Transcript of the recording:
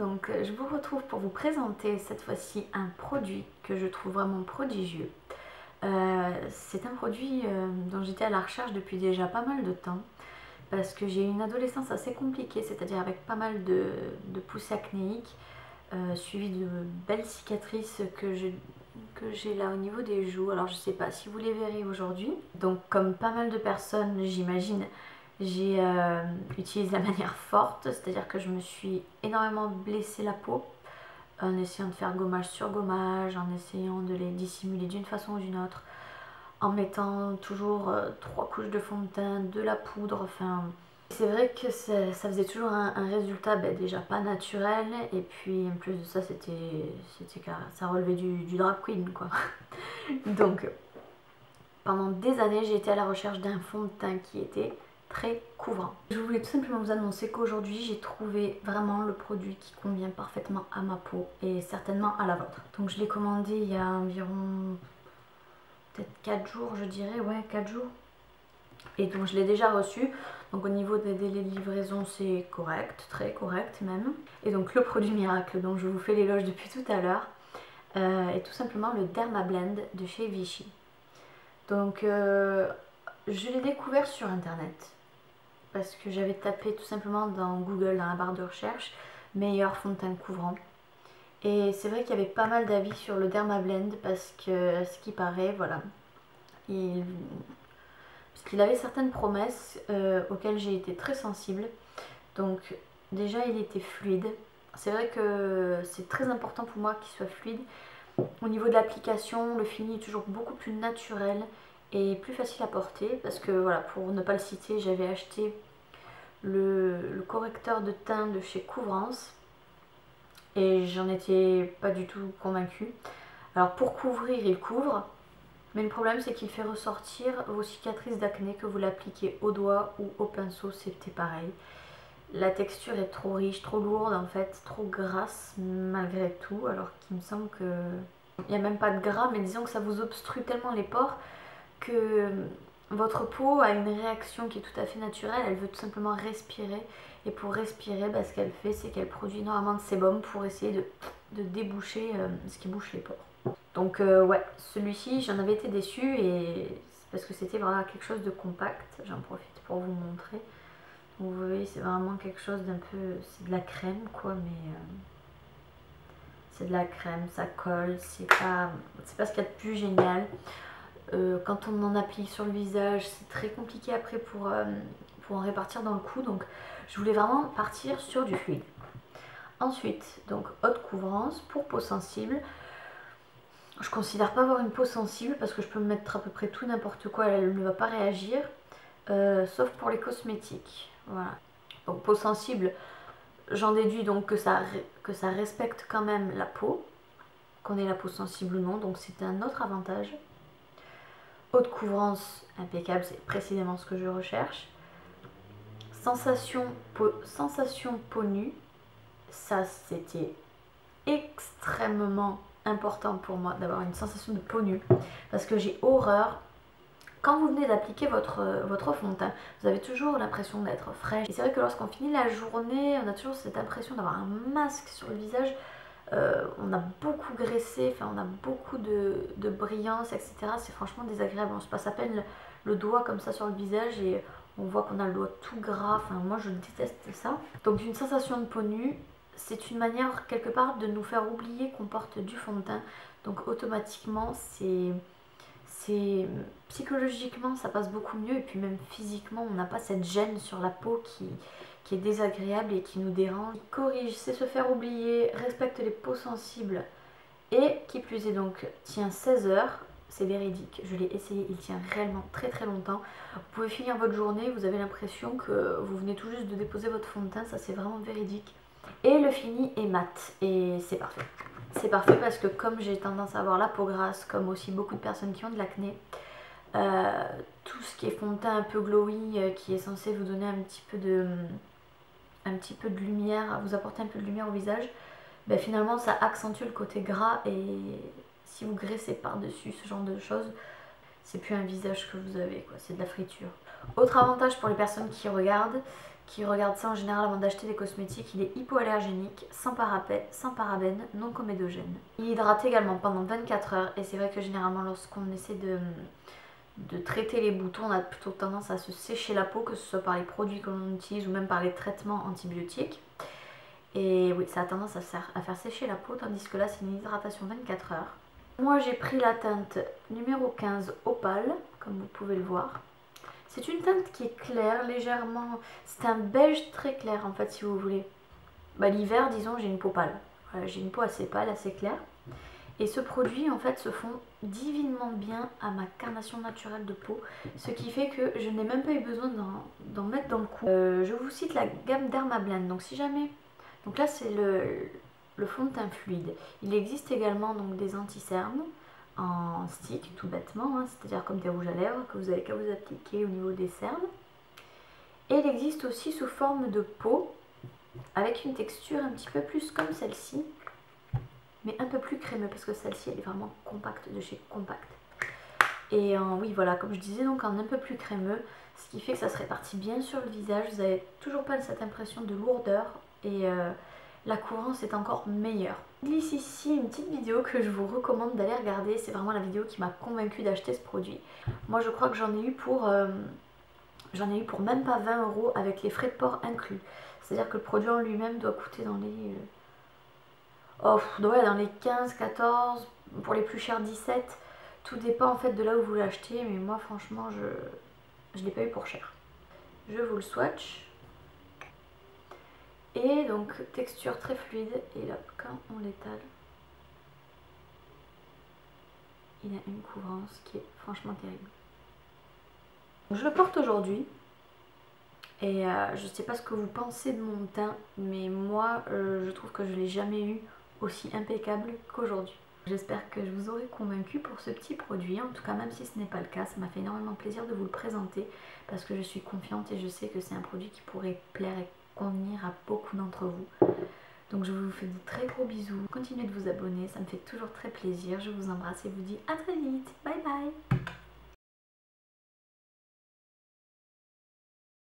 donc je vous retrouve pour vous présenter cette fois-ci un produit que je trouve vraiment prodigieux. C'est un produit dont j'étais à la recherche depuis déjà pas mal de temps parce que j'ai eu une adolescence assez compliquée, c'est-à-dire avec pas mal de poussées acnéiques suivies de belles cicatrices que j'ai là au niveau des joues. Alors je sais pas si vous les verrez aujourd'hui. Donc comme pas mal de personnes, j'imagine, j'ai utilisé la manière forte, c'est-à-dire que je me suis énormément blessé la peau en essayant de faire gommage sur gommage, en essayant de les dissimuler d'une façon ou d'une autre, en mettant toujours 3 couches de fond de teint, de la poudre, enfin... C'est vrai que ça faisait toujours un résultat déjà pas naturel, et puis en plus de ça, ça relevait du drag queen quoi. Donc pendant des années, j'ai été à la recherche d'un fond de teint qui était très couvrant. Je voulais tout simplement vous annoncer qu'aujourd'hui j'ai trouvé vraiment le produit qui convient parfaitement à ma peau et certainement à la vôtre. Donc je l'ai commandé il y a environ peut-être 4 jours, je dirais, ouais 4 jours. Et donc je l'ai déjà reçu, donc au niveau des délais de livraison c'est correct, très correct même. Et donc le produit miracle dont je vous fais l'éloge depuis tout à l'heure est tout simplement le Dermablend de chez Vichy. Donc je l'ai découvert sur internet parce que j'avais tapé tout simplement dans Google, dans la barre de recherche, meilleur fond de teint couvrant. Et c'est vrai qu'il y avait pas mal d'avis sur le Dermablend parce que, ce qui paraît, voilà, parce qu'il avait certaines promesses auxquelles j'ai été très sensible. Donc déjà il était fluide. C'est vrai que c'est très important pour moi qu'il soit fluide. Au niveau de l'application, le fini est toujours beaucoup plus naturel et plus facile à porter parce que voilà, pour ne pas le citer, j'avais acheté le correcteur de teint de chez Couvrance et j'en étais pas du tout convaincue. Alors pour couvrir, il couvre, mais le problème c'est qu'il fait ressortir vos cicatrices d'acné, que vous l'appliquez au doigt ou au pinceau, c'était pareil. La texture est trop riche, trop lourde en fait, trop grasse malgré tout, alors qu'il me semble que... Il n'y a même pas de gras, mais disons que ça vous obstrue tellement les pores que votre peau a une réaction qui est tout à fait naturelle. Elle veut tout simplement respirer. Et pour respirer, ce qu'elle fait, c'est qu'elle produit énormément de sébum pour essayer de déboucher ce qui bouche les pores. Donc ouais, celui-ci, j'en avais été déçue et parce que c'était vraiment quelque chose de compact. J'en profite pour vous montrer. Donc vous voyez, c'est vraiment quelque chose d'un peu... C'est de la crème quoi, mais... c'est de la crème, ça colle, c'est pas ce qu'il y a de plus génial. Quand on en applique sur le visage, c'est très compliqué après pour en répartir dans le cou. Donc je voulais vraiment partir sur du fluide. Ensuite, donc haute couvrance pour peau sensible. Je considère pas avoir une peau sensible parce que je peux me mettre à peu près tout n'importe quoi, elle ne va pas réagir. Sauf pour les cosmétiques. Voilà. Donc peau sensible, j'en déduis donc que ça respecte quand même la peau, qu'on ait la peau sensible ou non, donc c'est un autre avantage. Haute couvrance, impeccable, c'est précisément ce que je recherche. Sensation peau nue, ça c'était extrêmement important pour moi d'avoir une sensation de peau nue, parce que j'ai horreur. Quand vous venez d'appliquer votre fond de teint, vous avez toujours l'impression d'être fraîche. Et c'est vrai que lorsqu'on finit la journée, on a toujours cette impression d'avoir un masque sur le visage. On a beaucoup graissé, enfin on a beaucoup de brillance, etc. C'est franchement désagréable. On se passe à peine le doigt comme ça sur le visage et on voit qu'on a le doigt tout gras. Enfin moi je déteste ça. Donc une sensation de peau nue, c'est une manière quelque part de nous faire oublier qu'on porte du fond de teint. Donc automatiquement psychologiquement ça passe beaucoup mieux, et puis même physiquement on n'a pas cette gêne sur la peau qui est désagréable et qui nous dérange. Il corrige, c'est se faire oublier, respecte les peaux sensibles et qui plus est donc tient 16 heures, c'est véridique, je l'ai essayé, il tient réellement très très longtemps. Vous pouvez finir votre journée, vous avez l'impression que vous venez tout juste de déposer votre fond de teint, ça c'est vraiment véridique. Et le fini est mat et c'est parfait. C'est parfait parce que comme j'ai tendance à avoir la peau grasse, comme aussi beaucoup de personnes qui ont de l'acné, tout ce qui est fond de teint un peu glowy, qui est censé vous donner un petit peu de lumière, vous apporter un peu de lumière au visage, finalement ça accentue le côté gras, et si vous graissez par-dessus ce genre de choses, c'est plus un visage que vous avez, quoi, c'est de la friture. Autre avantage pour les personnes qui regardent, qui regardent ça en général avant d'acheter des cosmétiques. Il est hypoallergénique, sans parabènes, non comédogène. Il hydrate également pendant 24 heures et c'est vrai que généralement lorsqu'on essaie de traiter les boutons, on a plutôt tendance à se sécher la peau, que ce soit par les produits que l'on utilise ou même par les traitements antibiotiques. Et oui, ça a tendance à faire sécher la peau, tandis que là c'est une hydratation 24 heures. Moi j'ai pris la teinte numéro 15 Opale, comme vous pouvez le voir. C'est une teinte qui est claire, légèrement... C'est un beige très clair en fait si vous voulez. Bah, l'hiver, disons, j'ai une peau pâle. Voilà, j'ai une peau assez pâle, assez claire. Et ce produit en fait se fond divinement bien à ma carnation naturelle de peau. Ce qui fait que je n'ai même pas eu besoin d'en mettre dans le cou. Je vous cite la gamme Dermablend. Donc si jamais... Donc là c'est le fond de teint fluide. Il existe également donc des anti-cernes en stick tout bêtement, hein, c'est-à-dire comme des rouges à lèvres que vous avez qu'à vous appliquer au niveau des cernes. Et il existe aussi sous forme de peau avec une texture un petit peu plus comme celle-ci, mais un peu plus crémeux parce que celle-ci elle est vraiment compacte de chez Compact. Et oui voilà, comme je disais, donc en un peu plus crémeux, ce qui fait que ça se répartit bien sur le visage. Vous n'avez toujours pas cette impression de lourdeur et la couvrance est encore meilleure. Il glisse ici une petite vidéo que je vous recommande d'aller regarder. C'est vraiment la vidéo qui m'a convaincue d'acheter ce produit. Moi je crois que j'en ai eu pour même pas 20 € avec les frais de port inclus. C'est-à-dire que le produit en lui-même doit coûter dans les... dans les 15, 14, pour les plus chers 17. Tout dépend en fait de là où vous l'achetez, mais moi franchement je l'ai pas eu pour cher. Je vous le swatch. Et donc texture très fluide, et là quand on l'étale, il a une couvrance qui est franchement terrible. Je le porte aujourd'hui et je sais pas ce que vous pensez de mon teint, mais moi je trouve que je l'ai jamais eu aussi impeccable qu'aujourd'hui. J'espère que je vous aurai convaincu pour ce petit produit. En tout cas, même si ce n'est pas le cas, ça m'a fait énormément plaisir de vous le présenter parce que je suis confiante et je sais que c'est un produit qui pourrait plaire et convenir à beaucoup d'entre vous. Donc je vous fais de très gros bisous. Continuez de vous abonner, ça me fait toujours très plaisir. Je vous embrasse et vous dis à très vite. Bye bye.